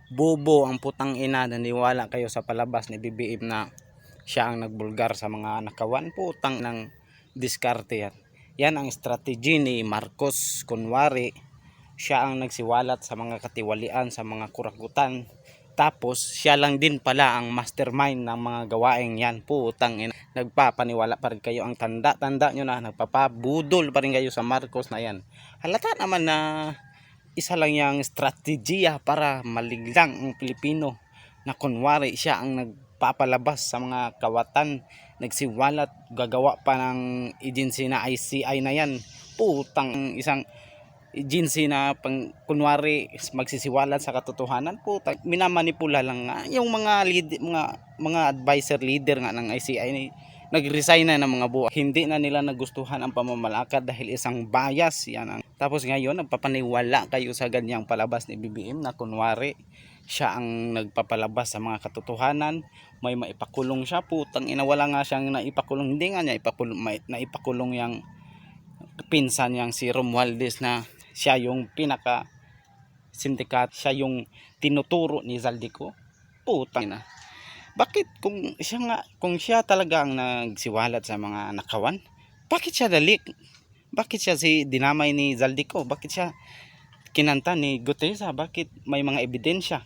Bobo ang putang ina, naniwala kayo sa palabas ni BBM na siya ang nagbulgar sa mga nakawan. Putang ng diskarte yan. Yan ang strategy ni Marcos. Kunwari siya ang nagsiwalat sa mga katiwalian, sa mga kurakutan, tapos siya lang din pala ang mastermind ng mga gawaing yan. Putang ina, nagpapaniwala pa rin kayo. Ang tanda nyo na, nagpapabudol pa rin kayo sa Marcos na yan. Halata naman na isa lang yung strategiya para maliglang ang Pilipino, na kunwari siya ang nagpapalabas sa mga kawatan, nagsiwalat, gagawa pa ng agency na ICI na yan. Putang isang agency na pang kunwari magsisiwalat sa katotohanan. Putang minamanipula lang nga yung mga mga advisor leader nga ng ICI. Nag-resign na ng mga buhay, hindi na nila nagustuhan ang pamamalakad dahil isang bias yan ang. Tapos ngayon nagpapaniwala kayo sa ganyang palabas ni BBM na kunwari siya ang nagpapalabas sa mga katotohanan, may maipakulong siya. Putang ina, wala nga siyang naipakulong, hindi nga niya naipakulong yang pinsan yang si Romualdez na siya yung pinaka sindikat, siya yung tinuturo ni Zaldico. Putang ina, bakit kung siya talaga ang nagsiwalat sa mga nakawan, bakit siya bakit siya si dinamay ni Zaldico, bakit siya kinanta ni Gutesa, bakit may mga ebidensya?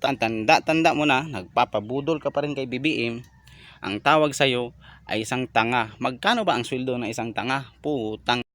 Tanda mo na, nagpapabudol ka pa rin kay BBM. Ang tawag sa'yo ay isang tanga. Magkano ba ang sweldo ng isang tanga? Putang